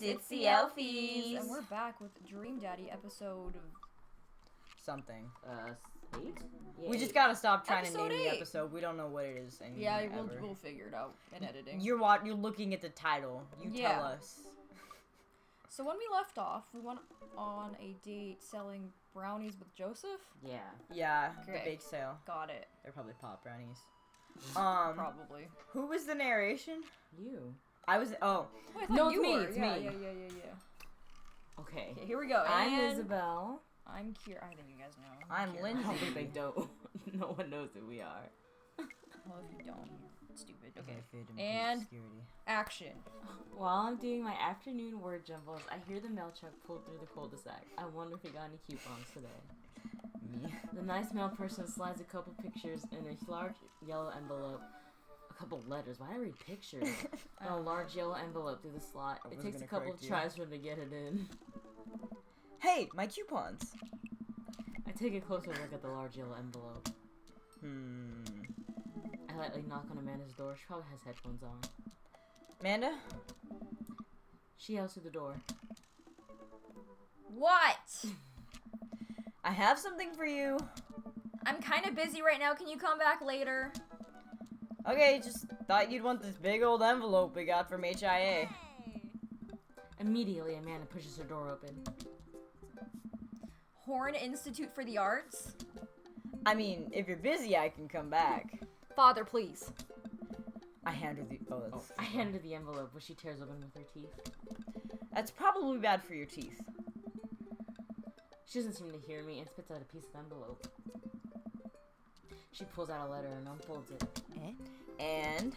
it's the Elfies. And we're back with Dream Daddy episode something. 8? Yeah, We just gotta stop trying to Episode name the 8. episode. We don't know what it is anymore. Yeah, ever. we'll figure it out in editing. You're looking at the title. You tell us. So when we left off, we went on a date selling brownies with Joseph. Yeah. Yeah, the Okay. bake sale. Got it. They're probably pop brownies. Probably. Who was the narration? You. I was. Oh, Oh, I thought No, you it's me, were. it's Yeah. Okay. Okay, here we go. I'm And Isabel. I'm Kier. I think you guys know. I'm Kier. Lindsay. I don't think they don't. No one knows who we are. Well, if you don't, you're stupid. Okay. Fit in And- obscurity. Action. While I'm doing my afternoon word jumbles, I hear the mail truck pull through the cul-de-sac. I wonder if he got any coupons today. Me. The nice mail person slides a couple pictures in a large yellow envelope. A couple letters. Why do I read pictures? In a large yellow envelope through the slot. I It was takes a gonna couple of correct you. tries for him to get it in. Hey, my coupons. I take a closer look at the large yellow envelope. I lightly knock on Amanda's door. She probably has headphones on. Amanda? She yells through the door. What? I have something for you. I'm kind of busy right now. Can you come back later? Okay, just thought you'd want this big old envelope we got from HIA. Immediately, Amanda pushes her door open. Horn Institute for the Arts? I mean, if you're busy, I can come back. Father, please. I hand her the. Oh, that's. I hand her the envelope, which she tears open with her teeth. That's probably bad for your teeth. She doesn't seem to hear me and spits out a piece of envelope. She pulls out a letter and unfolds it. And.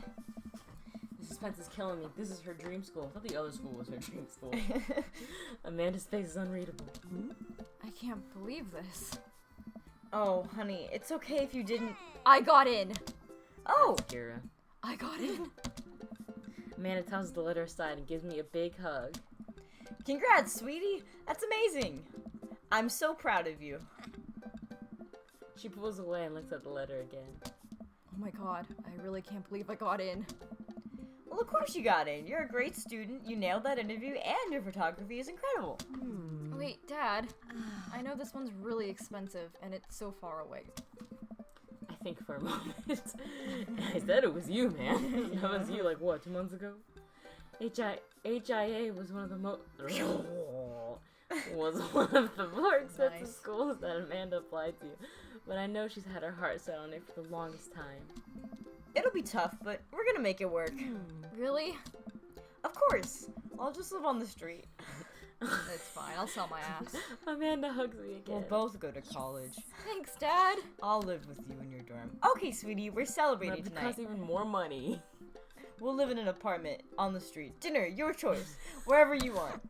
The suspense is killing me. This is her dream school. I thought the other school was her dream school. Amanda's face is unreadable. I can't believe this. Oh, honey, it's okay if you didn't. I got in. Oh! That's Kira. I got in. Amanda tosses the letter aside and gives me a big hug. Congrats, sweetie! That's amazing! I'm so proud of you. She pulls away and looks at the letter again. Oh my god, I really can't believe I got in. Well, of course you got in. You're a great student, you nailed that interview, and your photography is incredible. Wait, Dad, I know this one's really expensive, and it's so far away. I think for a moment. I said it was you, man. That was you, like, what, 2 months ago? HIA was one of the more expensive Nice. schools that Amanda applied to. But I know she's had her heart set on it for the longest time. It'll be tough, but we're gonna make it work. Really? Of course. I'll just live on the street. It's fine, I'll sell my ass. Amanda hugs me again. We'll both go to college. Thanks, Dad. I'll live with you in your dorm. Okay, sweetie, we're celebrating But it tonight. costs even more money. We'll live in an apartment on the street. Dinner, your choice. Wherever you want.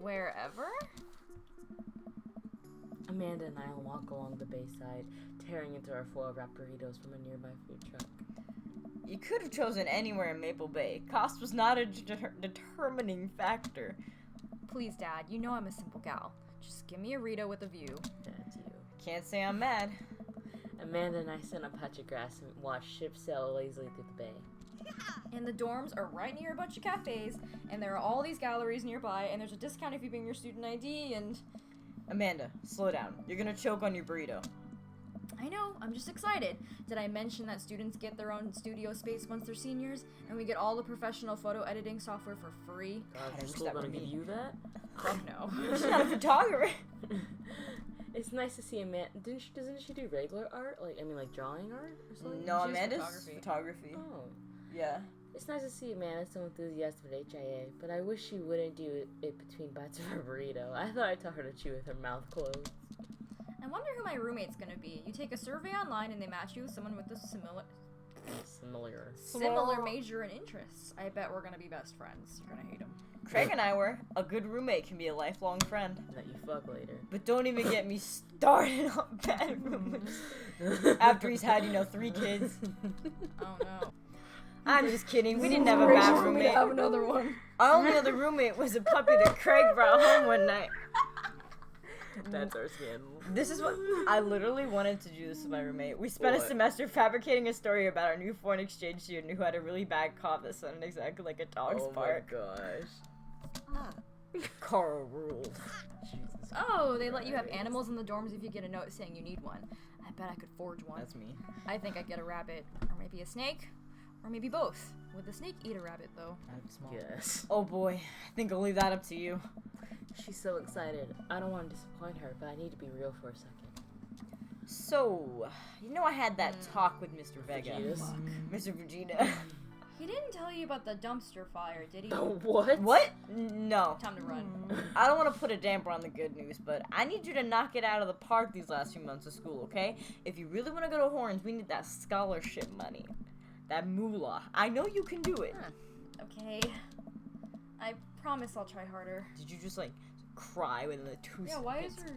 Wherever? Amanda and I walk along the bayside, tearing into our foil wrapped burritos from a nearby food truck. You could have chosen anywhere in Maple Bay. Cost was not a determining factor. Please, Dad, you know I'm a simple gal. Just give me a Rito with a view. That's you. Can't say I'm mad. Amanda and I sit on a patch of grass and watch ships sail lazily through the bay. And the dorms are right near a bunch of cafes, and there are all these galleries nearby, and there's a discount if you bring your student ID, and... Amanda, slow down. You're gonna choke on your burrito. I know, I'm just excited. Did I mention that students get their own studio space once they're seniors, and we get all the professional photo editing software for free? God, I Is wish school that gonna were give me. you that? Fuck no. She's not a photographer. It's nice to see Amanda. Doesn't she do regular art? Like drawing art or something? No, She does Amanda's photography. Oh. Yeah. It's nice to see Amanda so enthusiastic with HIA, but I wish she wouldn't do it between bites of her burrito. I thought I taught her to chew with her mouth closed. I wonder who my roommate's gonna be. You take a survey online and they match you with someone with a similar major and interests. I bet we're gonna be best friends. You're gonna hate him. Craig and I were. A good roommate can be a lifelong friend. That you fuck later. But don't even get me started on bad roommates. After he's had, 3 kids. Oh no. I'm just kidding. We didn't have a bad roommate. have another one. Our only other roommate was a puppy that Craig brought home one night. That's our scandal. This is what I literally wanted to do this with my roommate. We spent a What? semester fabricating a story about our new foreign exchange student who had a really bad cough that sounded exactly like a dog's bark. Oh my gosh. Carl ruled. Jesus Oh, they let you have Christ. animals in the dorms if you get a note saying you need one. I bet I could forge one. That's me. I think I'd get a rabbit, or maybe a snake, or maybe both. Would the snake eat a rabbit, though? Yes. Oh boy, I think I'll leave that up to you. She's so excited. I don't want to disappoint her, but I need to be real for a second. So, I had that talk with Mr. Vega. Vegas. Mr. Vegeta. He didn't tell you about the dumpster fire, did he? Oh, what? What? No. Time to run. I don't want to put a damper on the good news, but I need you to knock it out of the park these last few months of school, okay? If you really want to go to Horns, we need that scholarship money. That moolah. I know you can do it. Okay. I promise I'll try harder. Did you just, like, cry within the 2 seconds? Yeah, why is her...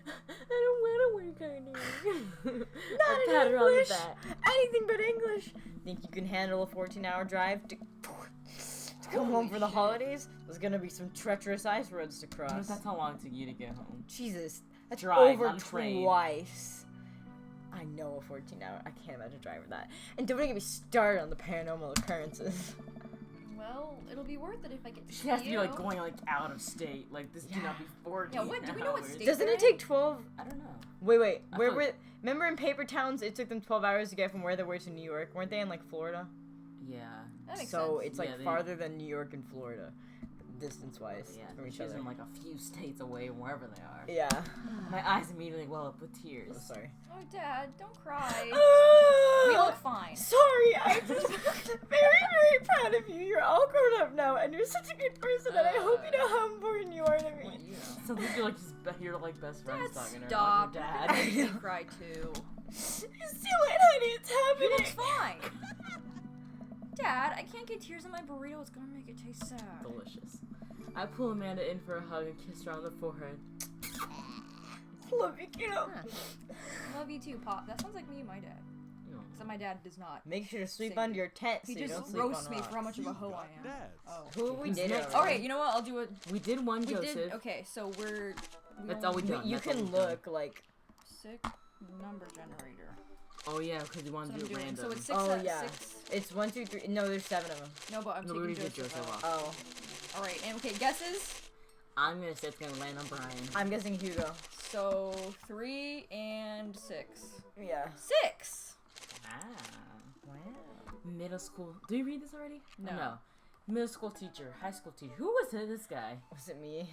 I don't want to work harder. Not I pat her on the English. back. Anything but English. Think you can handle a 14-hour drive to come home for the holidays? There's gonna be some treacherous ice roads to cross. That's how long it took you to get home. Jesus, that's Drive, over not train. twice. I know a 14-hour. I can't imagine driving that. And don't get me started on the paranormal occurrences. Well, it'll be worth it if I get to She has to see be you. like going like out of state. Like this cannot be 14 Yeah, what- do we know what hours. state- Doesn't it take 12? I don't know. Wait. I Where thought- were? Remember in Paper Towns, it took them 12 hours to get from where they were to New York. Weren't they in like Florida? Yeah. That makes So sense. it's like Yeah, they- farther than New York and Florida, distance-wise Yeah. from each She's other. in like a few states away, wherever they are. Yeah. My eyes immediately well up with tears. Oh, sorry. Oh, Dad, don't cry. We We look fine. Sorry, I'm just very proud of you. You're all grown up now, and you're such a good person, and I hope you know how important you are to me. What do you know? So you're like your like best friends Dad, talking to her stop. about your That dad. makes me cry too. Still it, honey, it's He happening. looks fine. Dad, I can't get tears in my burrito. It's gonna make it taste sad. Delicious. I pull Amanda in for a hug and kiss her on the forehead. Love you, kiddo. Love you too, Pop. That sounds like me and my dad. No. Except my dad does not. Make sure to sleep Say- under your tent so He you just don't sleep roasts on me rocks. for how much of a hoe I am. Dads. Oh. Who we Who's did next? it. Alright, you know what? I'll do it. We did one, We Joseph. did. Okay, so we're. That's all we done. You That's all can we've done. look like. Sick number generator. Oh yeah, because you So want I'm to do it doing. random. So it's six. Oh, yeah. Six. It's 1, 2, 3. No, there's 7 of them. No, but I'm No, we taking already did Joseph Joseph off. Oh, Alright, and okay, guesses? I'm gonna say it's gonna land on Brian. I'm guessing Hugo. So 3 and 6. Yeah. 6! Ah. Wow. Middle school. Do you read this already? No. Middle school teacher, high school teacher. Who was this guy? Was it me?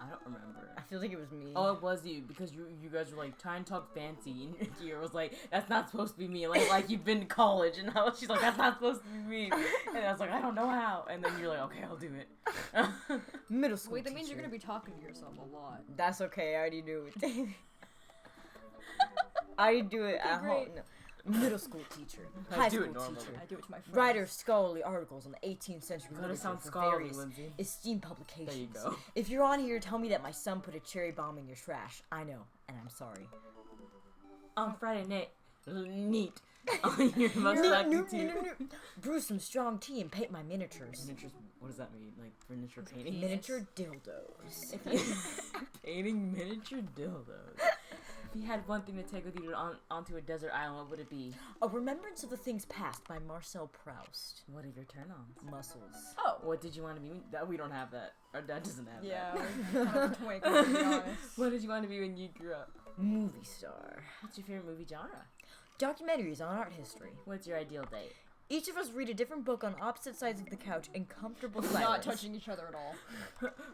I don't remember. I feel like it was me. Oh, it was you because you guys were like trying to talk fancy, and Kira was like, "That's not supposed to be me." Like you've been to college, and she's like, "That's not supposed to be me." And I was like, "I don't know how." And then you're like, "Okay, I'll do it." Middle school. Wait, that means you're teacher. gonna be talking to yourself a lot. That's okay. I already do it. I already do it at great. home. No. Middle school teacher. I High do school it normally. teacher. I do it to my friends. Writer of scholarly articles on the 18th century Gotta literature sound for scholarly, various Lindsay. esteemed publications. There you go. If you're on here, tell me that my son put a cherry bomb in your trash. I know, and I'm sorry. On Friday night, neat. On your most lucky team. Brew some strong tea and paint my miniatures. Miniatures. What does that mean? Like miniature painting? Miniature dildos. If you painting miniature dildos. If you had one thing to take with you onto a desert island, what would it be? A Remembrance of the Things Past by Marcel Proust. What are your turn-ons? Muscles. Oh. What did you want to be? We don't have that. Our dad doesn't have Yeah, that. we're kind of twinkles, to be honest. What did you want to be when you grew up? Movie star. What's your favorite movie genre? Documentaries on art history. What's your ideal date? Each of us read a different book on opposite sides of the couch in comfortable silence. Not touching each other at all.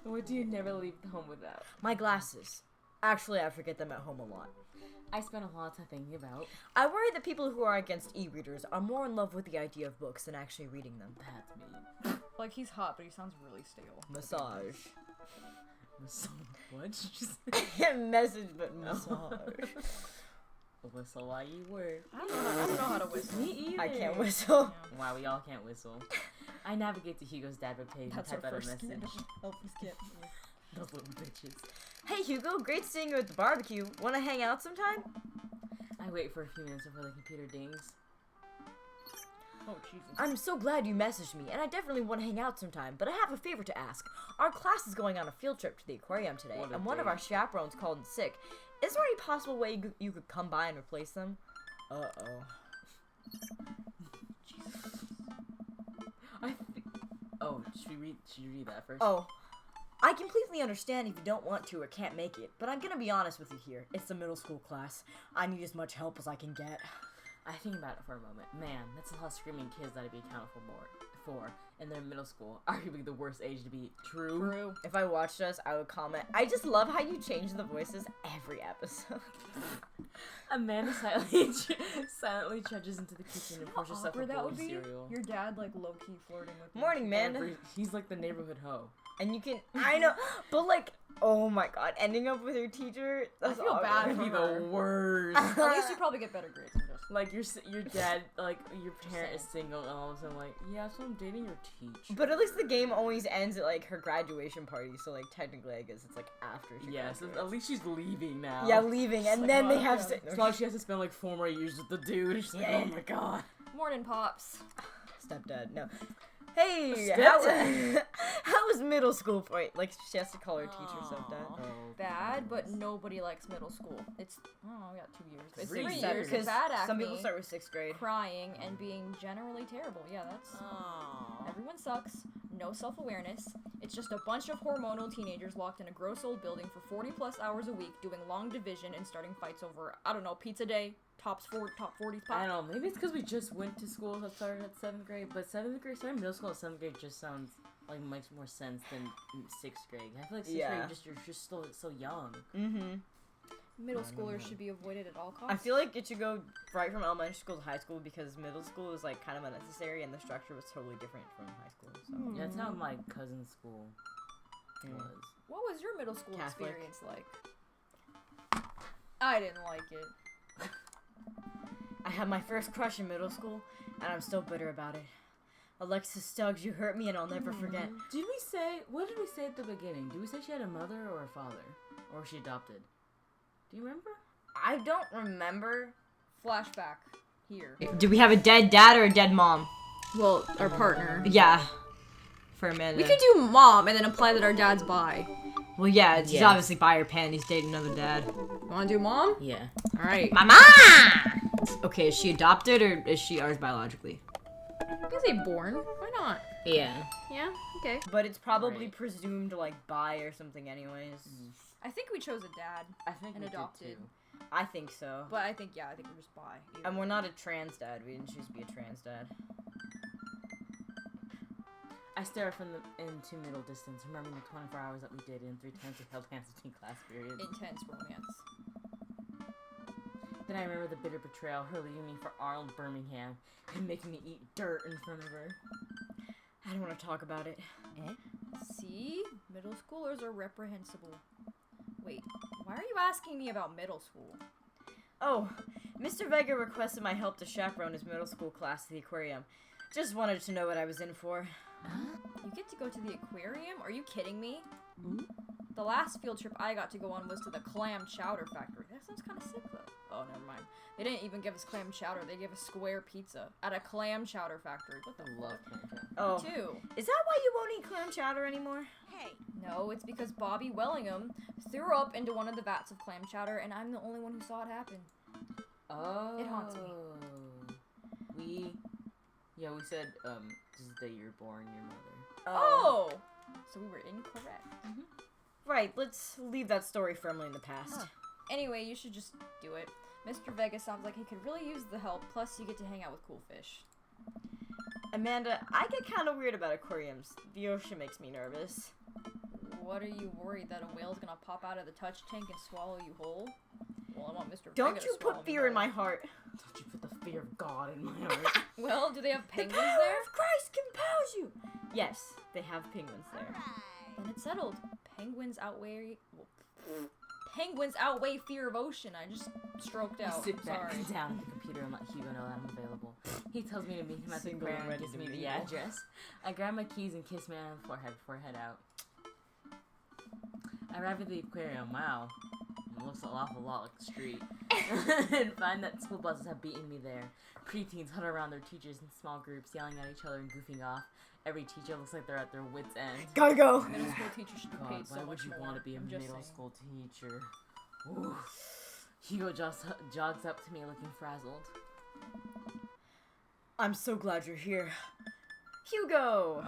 What do you never leave home without? My glasses. Actually, I forget them at home a lot. I spend a lot of time thinking about. I worry that people who are against e-readers are more in love with the idea of books than actually reading them. That's me. Like, he's hot, but he sounds really stale. Massage. What? Did you just Message, but massage. whistle while you work? I don't know how to whistle. Me either. I can't whistle. Wow, we all can't whistle. I navigate to Hugo's dad webpage and That's our type out a first message. scandal. Elfies can't. Those little bitches. Hey Hugo, great seeing you at the barbecue. Wanna hang out sometime? I wait for a few minutes before the computer dings. Oh, Jesus. I'm so glad you messaged me, and I definitely want to hang out sometime, but I have a favor to ask. Our class is going on a field trip to the aquarium today, What a and one of date. our chaperones called in sick. Is there any possible way you could come by and replace them? Uh-oh. Oh, should you read that first? Oh. I completely understand if you don't want to or can't make it, but I'm gonna be honest with you here. It's a middle school class. I need as much help as I can get. I think about it for a moment. Man, that's a lot of screaming kids that I'd be accountable for. And they're in middle school, arguably the worst age to be. True. If I watched us, I would comment. I just love how you change the voices every episode. Amanda silently trudges into the kitchen and pours herself a bowl of cereal. Your dad, like, low-key flirting with you. Morning, man. He's like the neighborhood hoe. And you can, I know, but like, oh my god, ending up with your teacher, that's I feel bad That'd for be her. the worst. At least you probably get better grades than just. Like your dad, like your parent is single, and all of a sudden like, yeah, so I'm dating your teacher. But at least the game always ends at like her graduation party, so like technically I guess it's like after she so graduates. at least she's leaving now. Yeah, leaving, and Like, then they oh, have yeah. So now she has to spend like 4 more years with the dude. She's like, Yeah. oh my god. Morning, Pops. Stepdad, no. Hey, Stepdad. how was middle school for you? Like, she has to call her teacher stepdad. Oh, Bad, but nobody likes middle school. It's, I don't know, we got 2 years. It's 3 Three years. years. Bad acne, Some people start with 6th grade. crying, and being generally terrible. Yeah, that's... Aww. Everyone sucks. No self-awareness. It's just a bunch of hormonal teenagers locked in a gross old building for 40-plus hours a week, doing long division and starting fights over, I don't know, pizza day, top 40 pop. I don't know. Maybe it's because we just went to school that started at 7th grade, but 7th grade, starting middle school at 7th grade just sounds like makes more sense than 6th grade. I feel like 6th grade you're just still so young. Mm-hmm. Middle schoolers should be avoided at all costs. I feel like it should go right from elementary school to high school because middle school is like kind of unnecessary and the structure was totally different from high school. So Yeah, that's how my cousin's school was. What was your middle school Catholic. experience like? I didn't like it. I had my first crush in middle school and I'm still bitter about it. Alexis Stuggs, you hurt me and I'll never forget. What did we say at the beginning? Did we say she had a mother or a father? Or was she adopted? Do you remember? I don't remember. Flashback. Here. Do we have a dead dad or a dead mom? Well, our partner. Yeah. For a minute. We could do mom and then imply that our dad's bi. Well, yeah, he's Yeah. obviously by her pan. He's dating another dad. You wanna do mom? Yeah. Alright. Mama! Okay, is she adopted or is she ours biologically? You can say born. Why not? Yeah. Yeah? Okay. But it's probably Right. presumed like bi or something anyways. I think we chose a dad. I think And we did adopted. too. I think so. But I think we're just bi. And we're not a trans dad. We didn't choose to be a trans dad. I stare from into middle distance, remembering the 24 hours that we did in 3 times we held hands between class periods. Intense romance. Then I remember the bitter betrayal, her leaving me for Arnold Birmingham and making me eat dirt in front of her. I don't want to talk about it. See? Middle schoolers are reprehensible. Wait, why are you asking me about middle school? Oh, Mr. Vega requested my help to chaperone his middle school class to the aquarium. Just wanted to know what I was in for. You get to go to the aquarium? Are you kidding me? The last field trip I got to go on was to the clam chowder factory. That sounds kind of sick, though. Oh, never mind. They didn't even give us clam chowder. They gave us square pizza at a clam chowder factory. What the I love fuck? clam Oh, Me too. is that why you won't eat clam chowder anymore? No, it's because Bobby Wellingham threw up into one of the vats of clam chowder, and I'm the only one who saw it happen. Oh. It haunts me. We said, this is the day you're born, your mother. Oh! So we were incorrect. Right, let's leave that story firmly in the past. Huh. Anyway, you should just do it. Mr. Vega sounds like he could really use the help, plus you get to hang out with cool fish. Amanda, I get kind of weird about aquariums. The ocean makes me nervous. What are you worried that a whale's gonna pop out of the touch tank and swallow you whole? Well, I want Mr. Don't Vega to you swallow put me fear in whole. my heart. Don't you put the fear of God in my heart. Well, do they have The penguins power there? of Christ compels you. Yes, they have penguins there. Then it's settled. Penguins outweigh fear of ocean. I just stroked I out. sit back Sorry. down at the computer and let Hugo know that I'm available. He tells me to meet him at the Single aquarium and and ready gives to me the mingle. address. I grab my keys and kiss my on the forehead before I head out. I arrive at the aquarium. Wow. It looks an awful lot like the street. And find that school buses have beaten me there. Preteens huddle around their teachers in small groups, yelling at each other and goofing off. Every teacher looks like they're at their wits' end. Gotta go. Middle school teachers should be God, paid so why much would you more. want to be a I'm just middle saying. school teacher? Ooh. Hugo jogs up to me looking frazzled. I'm so glad you're here. Hugo!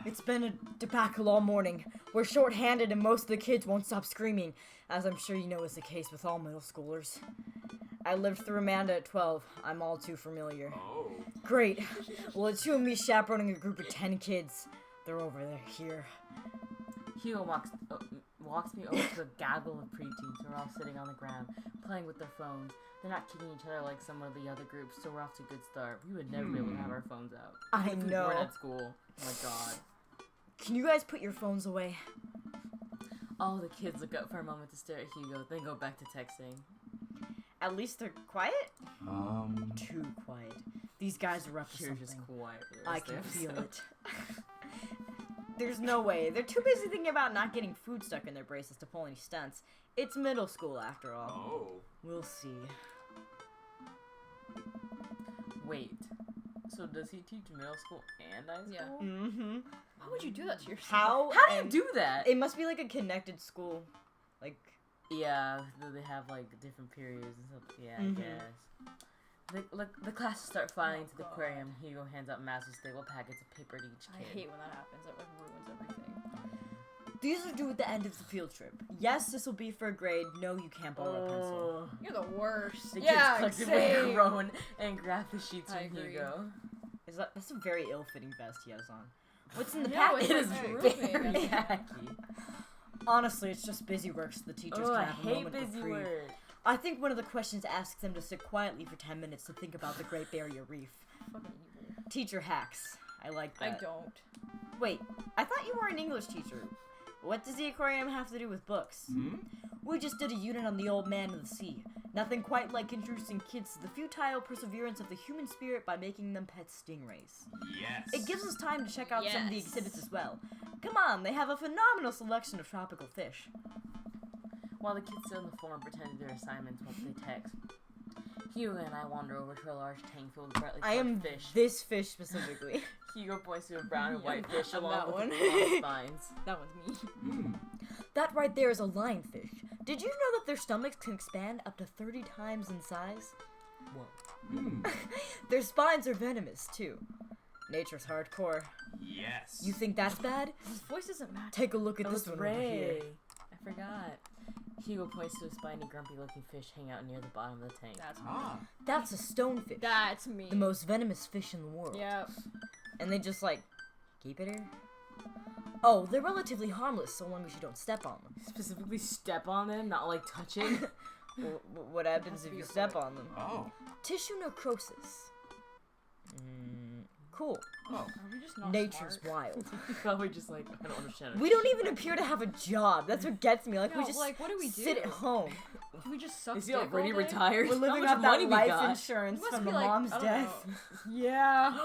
It's been a debacle all morning. We're short-handed and most of the kids won't stop screaming, as I'm sure you know is the case with all middle schoolers. I lived through Amanda at 12. I'm all too familiar. Oh. Great. Well, it's you and me chaperoning a group of 10 kids. They're over there, here. Hugo walks me over to a gaggle of preteens who are all sitting on the ground, playing with their phones. They're not kicking each other like some of the other groups, so we're off to a good start. We would never be able to have our phones out. I If we know. weren't at school. Oh my god. Can you guys put your phones away? All the kids look up for a moment to stare at Hugo, then go back to texting. At least they're quiet? Um. Too quiet. These guys are up to You're something. just quiet. for the I rest can of the feel episode. it. There's no way. They're too busy thinking about not getting food stuck in their braces to pull any stunts. It's middle school, after all. Oh. We'll see. Wait. So does he teach middle school and high school? Yeah. Mm-hmm. Why would you do that to yourself? How? How do you and- do that? It must be like a connected school. Like, Yeah, they have like different periods and stuff. Yeah, Mhm. I guess. The classes start filing into the aquarium. Hugo hands out massive staple packets of paper to each I kid. hate when that happens. It like ruins everything. these are due at the end of the field trip. Yes, this will be for a grade. No, you can't borrow a pencil. Oh. You're the worst. The yeah, kids same. collectively groan and grab the sheets I from agree. Hugo. That's a very ill-fitting vest he has on. What's in the No, packet? it's It is like very grooming. tacky. Honestly, it's just busy work so the teachers Oh, can I have a hate moment of busy reprieve. work. I think one of the questions asks them to sit quietly for 10 minutes to think about the Great Barrier Reef. Fucking evil. Teacher hacks. I like I that. don't. Wait, I thought you were an English teacher. What does the aquarium have to do with books? Hmm? We just did a unit on the old man of the sea. Nothing quite like introducing kids to the futile perseverance of the human spirit by making them pet stingrays. Yes. It gives us time to check out some of the Yes. exhibits as well. Come on, they have a phenomenal selection of tropical fish. While the kids sit on the floor and pretend to do their assignments while they text, Hugo and I wander over to a large tank filled with brightly I am colored fish. this fish specifically. Hugo points to a brown and white Yeah, fish I'm along that with one. long spines. That one's me. Hmm. That right there is a lionfish. Did you know that their stomachs can expand up to 30 times in size? Whoa. Hmm. Their spines are venomous, too. Nature's hardcore. Yes. You think that's bad? His voice doesn't match. Take a look at That this was one over here. Ray. I forgot. Hugo points to a spiny, grumpy-looking fish hanging out near the bottom of the tank. That's me. Ah. That's a stonefish. That's me. The most venomous fish in the world. Yeah. And they just, like, keep it here? Oh, they're relatively harmless so long as you don't step on them. Specifically step on them, not like touching. What happens Has to if be you your step foot. on them? Oh. Tissue necrosis. Cool. Oh. Are we just not Nature's smart? wild. Probably just like, I don't understand. We don't even appear to have a job. That's what gets me. Like, we No, just like, what do we sit at do? home. Can we just suck Is he dick already all day? retired? We're How living much off money that we life got? insurance Must from be the like, mom's I don't death. know. Yeah.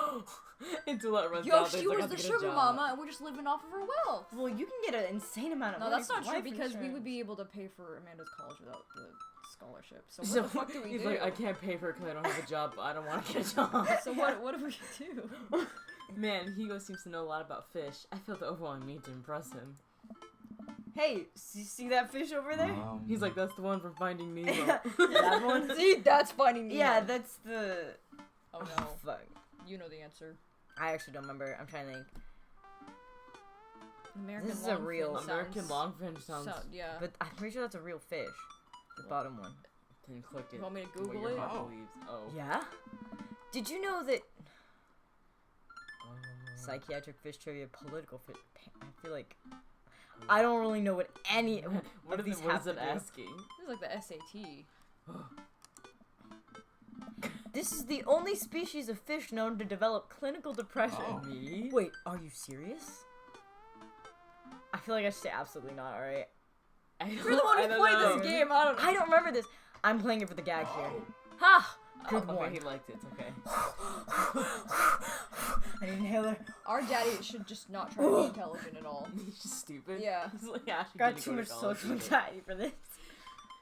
Until that runs Yo, out. she there's, like, was I have the to get a sugar job. mama, and we're just living off of her wealth. Well, you can get an insane amount of No, money that's not from true life because we insurance. would be able to pay for Amanda's college without the scholarship. So So what the fuck do we he's do? like, I can't pay for it because I don't have a job, but I don't want to get a job. So what do we do? Man, Hugo seems to know a lot about fish. I feel the overwhelming need to impress him. Hey, see that fish over there? He's like, that's the one from Finding Nemo. That one? See, that's funny. Yeah, that's the. Oh no, Fuck. you know the answer. I actually don't remember. I'm trying to think. American This is a real- longfin American sounds- longfin sounds. yeah. But I'm pretty sure that's a real fish. The bottom one. Didn't click it. You want me to what Google your it? heart Oh. believes. Oh. Yeah? Did you know that Oh. psychiatric fish trivia, political fish? I feel like I don't really know what any What of is these it, what have is to it do. asking? This is like the SAT. This is the only species of fish known to develop clinical depression. Oh. Me? Wait, are you serious? I feel like I should say absolutely not, alright? You're the one who played this game. I don't know. I don't remember this. I'm playing it for the gag here. Oh. Ha! Good Oh, okay, one. he liked it. It's okay. I need an inhaler. Our daddy should just not try to be intelligent at all. He's just stupid. Yeah. He's like, actually Got didn't too go to much college, social did it? anxiety for this.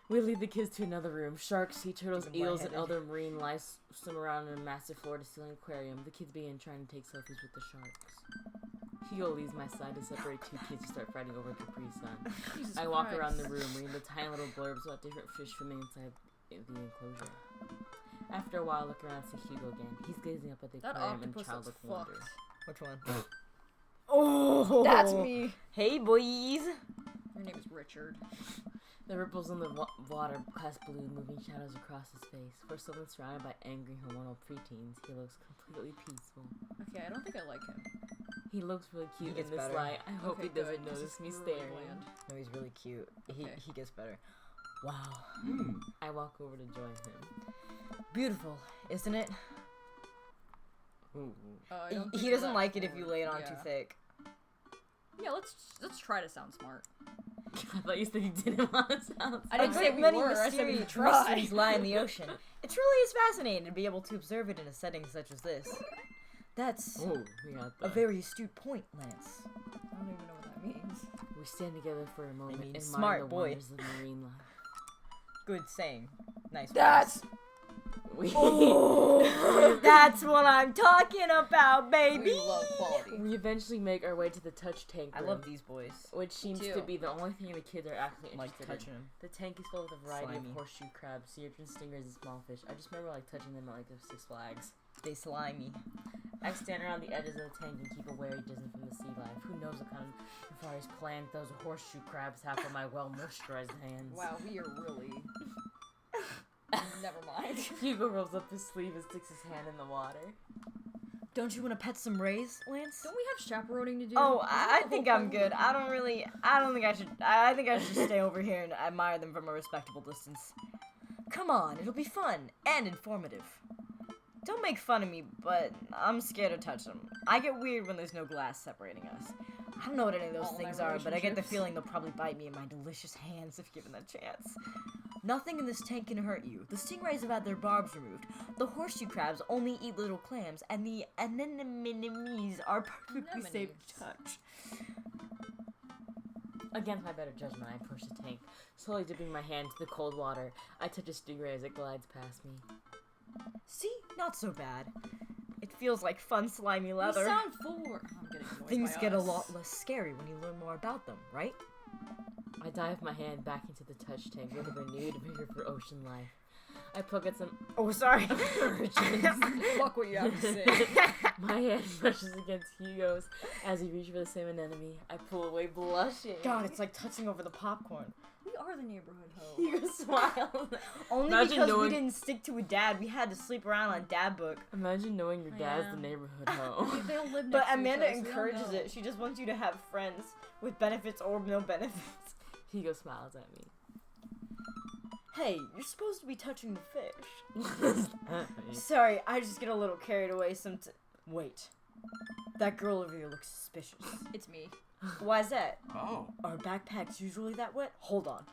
We lead the kids to another room. Sharks, sea turtles, Even eels, and lightheaded. other marine life swim around in a massive floor-to-ceiling aquarium. The kids begin trying to take selfies with the sharks. Hugo leaves my side to separate two kids who start fighting over Capri Sun. Jesus I walk around the Christ. room reading the tiny little blurbs about different fish swimming inside the enclosure. After a while, I look around and see Hugo again. He's gazing up at the That aquarium in octopus looks childlike wonder. fucked. Which one? Oh, That's me. Hey, boys. Your name is Richard. The ripples in the water cast blue, moving shadows across his face. For someone surrounded by angry hormonal preteens, he looks completely peaceful. Okay, I don't think I like him. He looks really cute gets in this better. light. I hope Okay, he doesn't good, 'cause notice it's me really staring. bland. No, he's really cute. Okay. He gets better. Wow. I walk over to join him. Beautiful, isn't it? Ooh. I don't think He we're doesn't that like it if you forward. lay it on Yeah. too thick. Yeah, let's try to sound smart. I thought you said you didn't want to sound. I didn't A say great we many were, I said we mysterious try. mysteries lie in the ocean. It truly is fascinating to be able to observe it in a setting such as this. That's Oh, we got a that. very astute point, Lance. I don't even know what that means. We stand together for a moment mean, and smart the boy. wonders of marine life. Good saying. Nice. That's We, Oh, that's what I'm talking about, baby. we love quality. we eventually make our way to the touch tank I room, love these boys. which seems too. to be the only thing the kids are actually Like interested touching in. them. The tank is filled with a variety Slimy. of horseshoe crabs, sea urchins, stingrays, and small fish. I just remember like touching them at like the Six Flags. They slimy. I stand around the edges of the tank and keep a wary distance from the sea life. Who knows what kind of nefarious plant those horseshoe crabs have for my well-moisturized hands. Wow, we are really. Never mind. Hugo rolls up his sleeve and sticks his hand in the water. Don't you want to pet some rays, Lance? Don't we have chaperoning to do? Oh, Isn't I that the think whole I'm point? good. I don't think I should stay over here and admire them from a respectable distance. Come on, it'll be fun and informative. Don't make fun of me, but I'm scared to touch them. I get weird when there's no glass separating us. I don't know what any of those All my things are, but I get the relationships. feeling they'll probably bite me in my delicious hands if given the chance. Nothing in this tank can hurt you. The stingrays have had their barbs removed. The horseshoe crabs only eat little clams, and the anemones are perfectly safe to touch. Against my better judgment, I push the tank, slowly dipping my hand into the cold water. I touch a stingray as it glides past me. See? Not so bad. It feels like fun, slimy We leather. sound forward. I'm getting annoyed Things by get a us. lot less scary when you learn more about them, right? I dive my hand back into the touch tank with a renewed vigor for ocean life. I pluck at some Oh, sorry. urchins. Fuck what you have to say. My hand brushes against Hugo's as he reaches for the same anemone. I pull away blushing. God, it's like touching over the popcorn. We are the neighborhood hoe. Hugo smiles. Only Imagine because we knowing- didn't stick to a dad. We had to sleep around on dad book. Imagine knowing your dad's Yeah. the neighborhood hoe. They don't live But next to each Amanda other, so we don't encourages know. it. She just wants you to have friends with benefits or no benefits. Hugo smiles at me. Hey, you're supposed to be touching the fish. Sorry, I just get a little carried away Wait. That girl over here looks suspicious. It's me. Why's that? Oh. Are backpacks usually that wet? Hold on.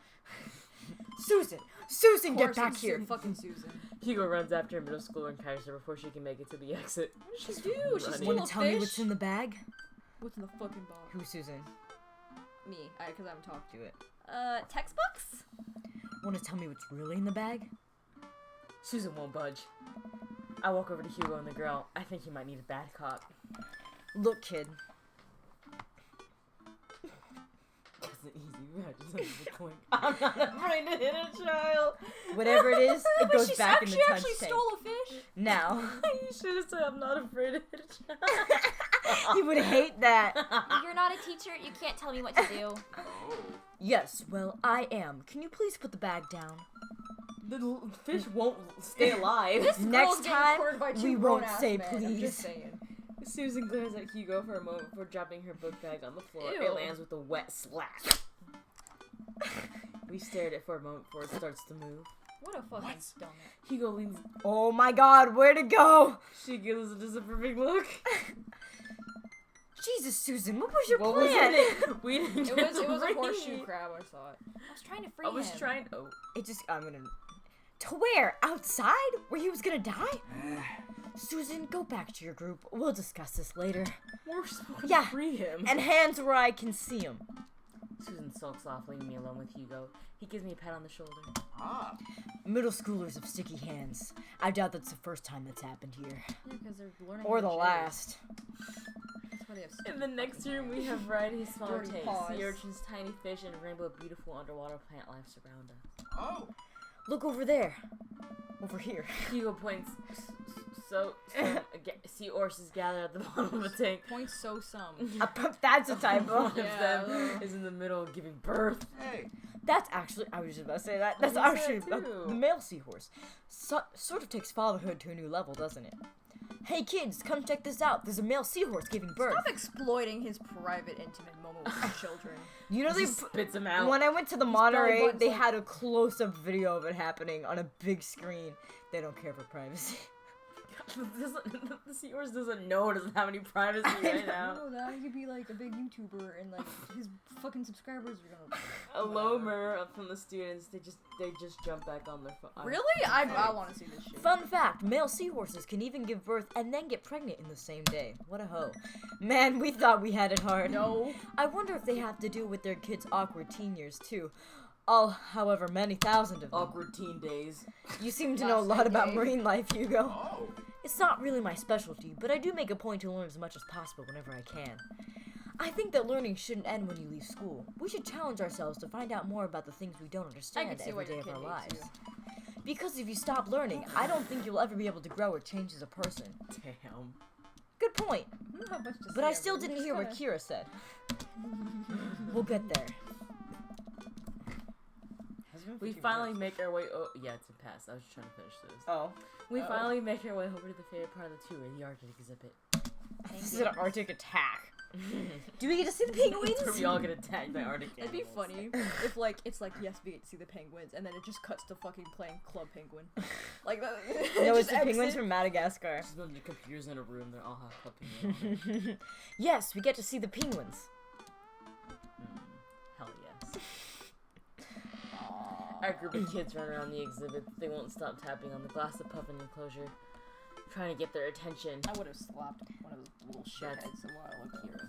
Susan! Susan, Of get course back it's here! Fucking Susan. Hugo runs after a middle schooler and carries her before she can make it to the exit. What did she do? She running. stole Want a to tell me fish? what's in the bag? What's in the fucking box? Who's Susan? Me. Because I haven't talked. Do it. Textbooks? Want to tell me what's really in the bag? Susan won't budge. I walk over to Hugo and the girl. I think he might need a bad cop. Look, kid. That's an easy match. I'm not afraid to hit a child. Whatever it is, it goes She back in the actually touch tank. stole a fish? Now. You should have said I'm not afraid to hit a child. He would hate that. You're not a teacher. You can't tell me what to do. Oh. Yes, well, I am. Can you please put the bag down? The fish won't stay alive. This Next girl's getting time, courted by two we won't grown-ass say men, I'm please. just saying. Susan glares at Hugo for a moment before dropping her book bag on the floor. Ew. It lands with a wet slap. We stared at it for a moment before it starts to move. What a fucking What? dumbass. Hugo leans. Oh my god, where to go? She gives a disapproving look. Jesus, Susan, what was your What was plan? in it? We didn't It get was to a read. horseshoe crab, I saw it. I was trying to free I was him. trying. Oh. It just, I'm gonna... To where? Outside? Where he was gonna die? Susan, go back to your group. We'll discuss this later. We're supposed Yeah, to free him. And hands where I can see him. Susan sulks off, leaving me alone with Hugo. He gives me a pat on the shoulder. Ah. Middle schoolers have sticky hands. I doubt that's the first time that's happened here. Yeah, because they're learning Or how the to last. That's why they have In the next room, we have variety of smaller Dirty tanks, paws. sea urchins, tiny fish, and a rainbow of beautiful underwater plant life surround us. Oh. Look over there. Over here. Hugo points seahorses gather at the bottom of a tank. Point so some. That's a typo. One of them is in the middle of giving birth. Hey. That's actually, I was just about to say that. That's You said actually it too. the male seahorse. Sort of takes fatherhood to a new level, doesn't it? Hey kids, come check this out. There's a male seahorse giving birth. Stop exploiting his private, intimate moment with his children. You know He they spits them out. when I went to the belly Monterey, button's they like- had a close-up video of it happening on a big screen. They don't care for privacy. The seahorse doesn't know. It doesn't have any privacy right now. No, that he could be like a big YouTuber and like his fucking subscribers are gonna. A lomer from the students. They just jump back on their phone. Really? I want to see this shit. Fun fact, male seahorses can even give birth and then get pregnant in the same day. What a hoe. Man, we thought we had it hard. No. I wonder if they have to do with their kids' awkward teen years too. All, however, many thousand of them. Awkward teen days. You seem to know a Last lot night about game. marine life, Hugo. Oh. It's not really my specialty, but I do make a point to learn as much as possible whenever I can. I think that learning shouldn't end when you leave school. We should challenge ourselves to find out more about the things we don't I understand can see every why day your of kid our hates lives. Because if you stop learning, I don't think you'll ever be able to grow or change as a person. Damn. Good point. You don't have much to But say I still ever. You didn't just hear what gotta- Kira said. We'll get there. We finally make our way. Oh, yeah, it's a pass. I was just trying to finish this. Oh. We finally make our way over to the favorite part of the tour, the Arctic exhibit. This is an Arctic attack. Do we get to see the penguins? Where we all get attacked by Arctic It'd be animals. funny if like it's like yes we get to see the penguins and then it just cuts to fucking playing Club Penguin. Like that. No, just it's the penguins exit. from Madagascar. Just a bunch of computers in a room. They all have puppy on it. Yes, we get to see the penguins. Hell yes. Our group of kids run around the exhibit. They won't stop tapping on the glass of puffin enclosure, trying to get their attention. I would have slapped one of those little That's- shitheads a while ago.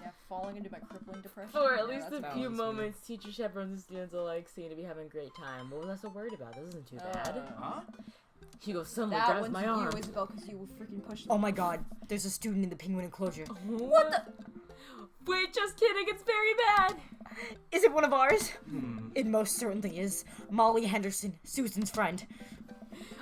Yeah, falling into my crippling depression. For at Yeah, least that's a few balanced. moments, teacher chaperones and students alike seem to be having a great time. What was I so worried about? This isn't too bad. Huh? Hugo suddenly That grabs one's my you, arm. Isabel, because you freaking pushed me. Oh my god, there's a student in the penguin enclosure. What the? Wait, just kidding. It's very bad. Is it one of ours? Hmm. It most certainly is. Molly Henderson, Susan's friend.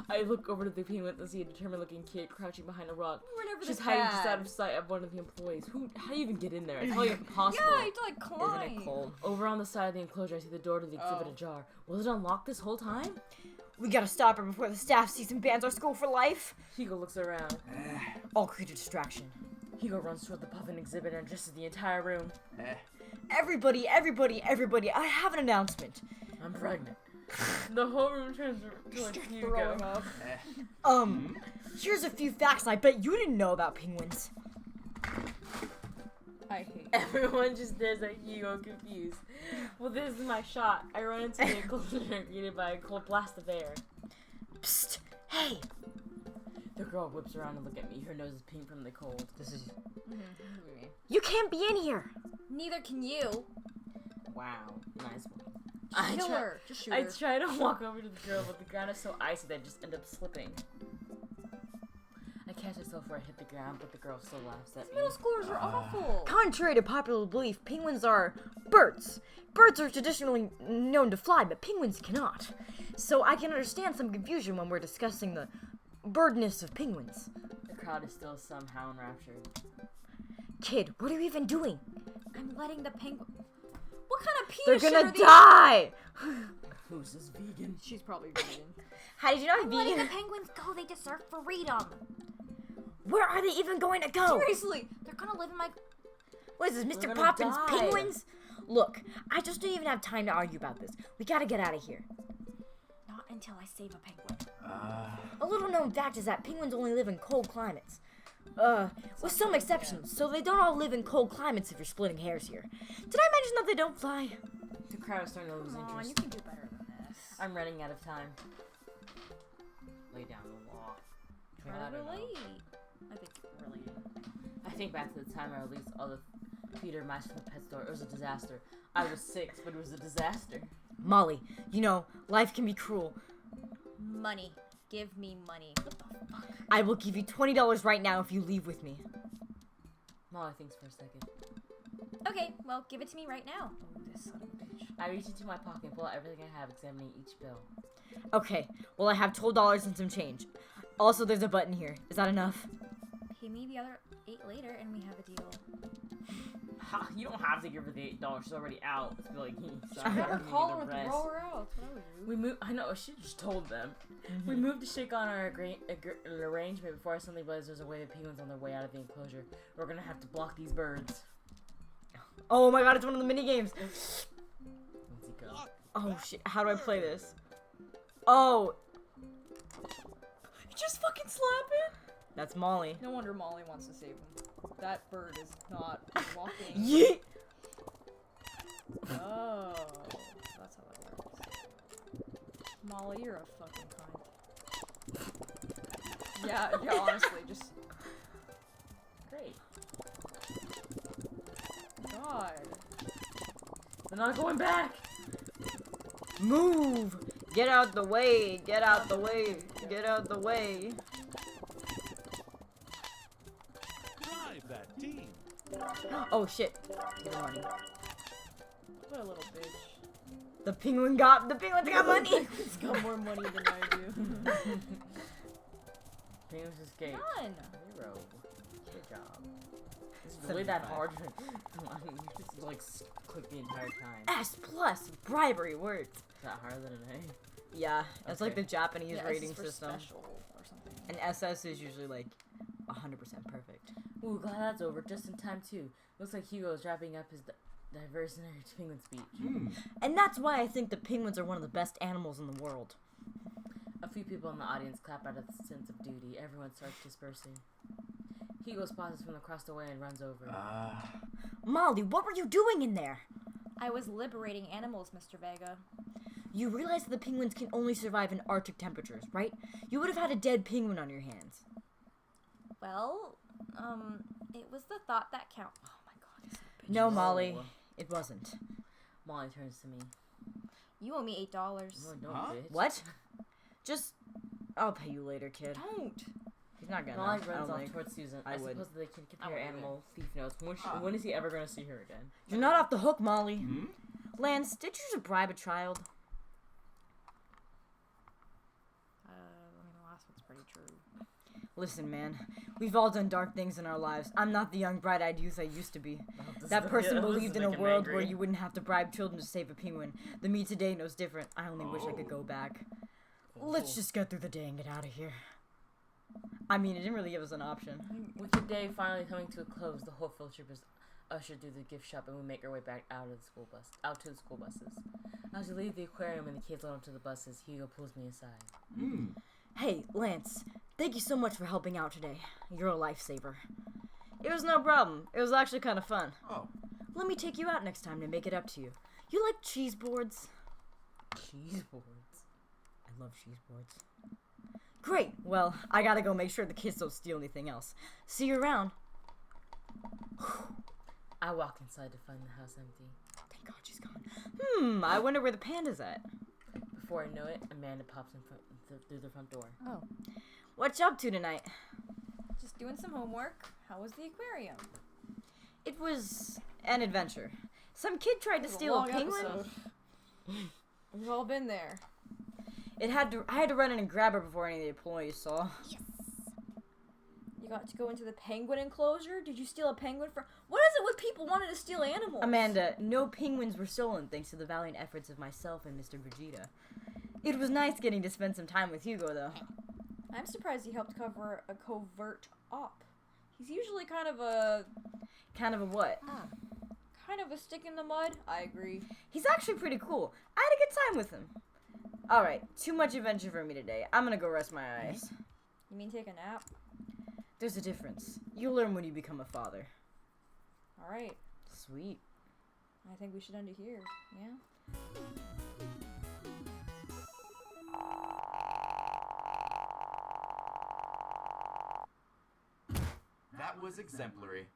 I look over to the penguin and see a determined-looking kid crouching behind a rock. We're never She's this hiding bad. just out of sight of one of the employees. How do you even get in there? It's probably Yeah, impossible. you have to like climb. Isn't it cold? Over on the side of the enclosure, I see the door to the exhibit Oh. ajar. Was it unlocked this whole time? We gotta stop her before the staff sees and bans our school for life. Hugo looks around. All create a distraction. Hugo runs toward the puffin exhibit and addresses the entire room. Everybody, I have an announcement. I'm pregnant. The whole room turns towards Hugo. Throwing up. Here's a few facts I bet you didn't know about penguins. I hate. Everyone just stares at Hugo confused. Well, this is my shot. I run into the enclosure greeted by a cold blast of air. Psst, hey. The girl whips around and looks at me. Her nose is pink from the cold. This is... Mm-hmm. You can't be in here. Neither can you. Wow, nice one. Kill her. Just shoot I her. try to walk over to the girl, but the ground is so icy that I just end up slipping. I catch myself where I hit the ground, but the girl still laughs at me. Middle schoolers are awful. Contrary to popular belief, penguins are birds. Birds are traditionally known to fly, but penguins cannot. So I can understand some confusion when we're discussing the birdness of penguins. The crowd is still somehow enraptured. Kid, what are you even doing? I'm letting the penguin. What kind of They're piece shit gonna are these? die! Who's this vegan? She's probably vegan. How did you know I'm Letting the vegan? penguins go. They deserve freedom. Where are they even going to go? Seriously. They're gonna live in my. What is this, They're Mr. gonna Poppins die. Penguins? Look, I just don't even have time to argue about this. We gotta get out of here. Not until I save a penguin. A little known fact is that penguins only live in cold climates. With some exceptions, so they don't all live in cold climates if you're splitting hairs here. Did I mention that they don't fly? The crowd is starting to lose Come on, you interest. can do better than this. I'm running out of time. Lay down the law. I don't know. Really? I think really. I think back to the time I released all the Peter Mice from the pet store. It was a disaster. I was 6, but it was a disaster. Molly, you know, life can be cruel. Money. Give me money. I will give you $20 right now if you leave with me. Molly thinks for a second. Okay, well, give it to me right now. Oh, this son of a bitch. I reach into my pocket and pull out everything I have, examining each bill. Okay, well I have $12 and some change. Also, there's a button here. Is that enough? Pay me the other 8 later, and we have a deal. Ha, you don't have to give her the $8. She's already out. It's like, I sorry, never give me call the her to rest. throw her out. That's what I would do. We moved. I know. She just told them. We moved to shake on our arrangement before I suddenly realized there's a way the penguins on their way out of the enclosure. We're gonna have to block these birds. Oh my god, it's one of the mini games. Where's he go? Oh shit, how do I play this? Oh. Just fucking slap it. That's Molly. No wonder Molly wants to save him. That bird is not walking. Yeet! Oh, that's how that works. Molly, you're a fucking cunt. Yeah, honestly, just Great. God. They're not going back. Move! Get out the way! Get out the way! Get out the way! Drive that team. Oh shit. Give her money. What a little bitch. The penguins got money! He's got more money than I do. Penguins escape. None. 0. Good job. This is really that hard. You just like click the entire time. S plus bribery worked. Is that harder than an A? Yeah, it's like Okay. the Japanese Yeah, rating this is for system. special or something. And SS is usually like 100% perfect. Ooh, glad that's over. Just in time too. Looks like Hugo is wrapping up his diversionary penguin speech. And that's why I think the penguins are one of the best animals in the world. A few people in the audience clap out of a sense of duty. Everyone starts dispersing. Hugo spots us from across the way and runs over. Molly, what were you doing in there? I was liberating animals, Mr. Vega. You realize that the penguins can only survive in Arctic temperatures, right? You would have had a dead penguin on your hands. Well, it was the thought that count. Oh my god, this bitch. No, Molly, it wasn't. Molly turns to me. You owe me $8. No, don't, Huh? bitch. What? Just, I'll pay you later, kid. Don't. He's not gonna. Molly I runs don't off think. towards Susan. I I would. suppose they can compare wouldn't. animal thief notes. When is he ever going to see her again? You're not off the hook, Molly. Hmm? Lance, did you just bribe a child? I mean, the last one's pretty true. Listen, man, we've all done dark things in our lives. I'm not the young, bright-eyed youth I used to be. That person believed in a world where you wouldn't have to bribe children to save a penguin. The me today knows different. I only wish I could go back. Let's just get through the day and get out of here. I mean, it didn't really give us an option. With the day finally coming to a close, the whole field trip is ushered through the gift shop, and we make our way back out to the school buses. As we leave the aquarium and the kids load onto the buses, Hugo pulls me aside. Hey, Lance, thank you so much for helping out today. You're a lifesaver. It was no problem. It was actually kind of fun. Oh. Let me take you out next time to make it up to you. You like cheese boards? Cheese boards. I love cheese boards. Great. Well, I gotta go make sure the kids don't steal anything else. See you around. I walk inside to find the house empty. Thank God she's gone. I wonder where the panda's at. Before I know it, Amanda pops through the front door. Oh, What you up to tonight? just doing some homework. How was the aquarium? It was an adventure. Some kid tried to It was steal a long penguin. episode. We've all been there. I had to run in and grab her before any of the employees saw. You got to go into the penguin enclosure? Did you steal a penguin from... What is it with people wanting to steal animals? Amanda, no penguins were stolen thanks to the valiant efforts of myself and Mr. Vegeta. It was nice getting to spend some time with Hugo, though. I'm surprised he helped cover a covert op. He's usually kind of a what? stick in the mud. I agree. He's actually pretty cool. I had a good time with him. Alright, too much adventure for me today. I'm gonna go rest my eyes. You mean take a nap? There's a difference. You'll learn when you become a father. All right. Sweet. I think we should end it here. Yeah. That was exemplary.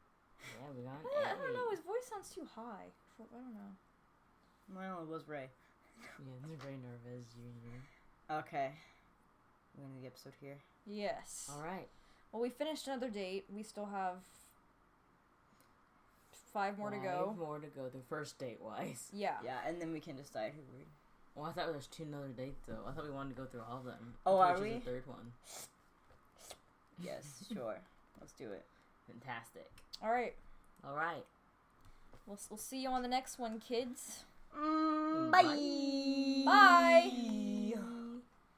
Yeah, we got I don't know. His voice sounds too high. I don't know. Well, it was Ray. Yeah, this is very nervous, Junior. Okay. We're gonna end the episode here. Yes. Alright. Well, we finished another date. We still have 5 more to go. 5 more to go, the first date-wise. Yeah. Yeah, and then we can decide who we... Well, I thought there was 2 another dates, though. I thought we wanted to go through all of them. Oh, Which are is we? the third one. Yes, sure. Let's do it. Fantastic. All right. All right. We'll see you on the next one, kids. Bye. Bye.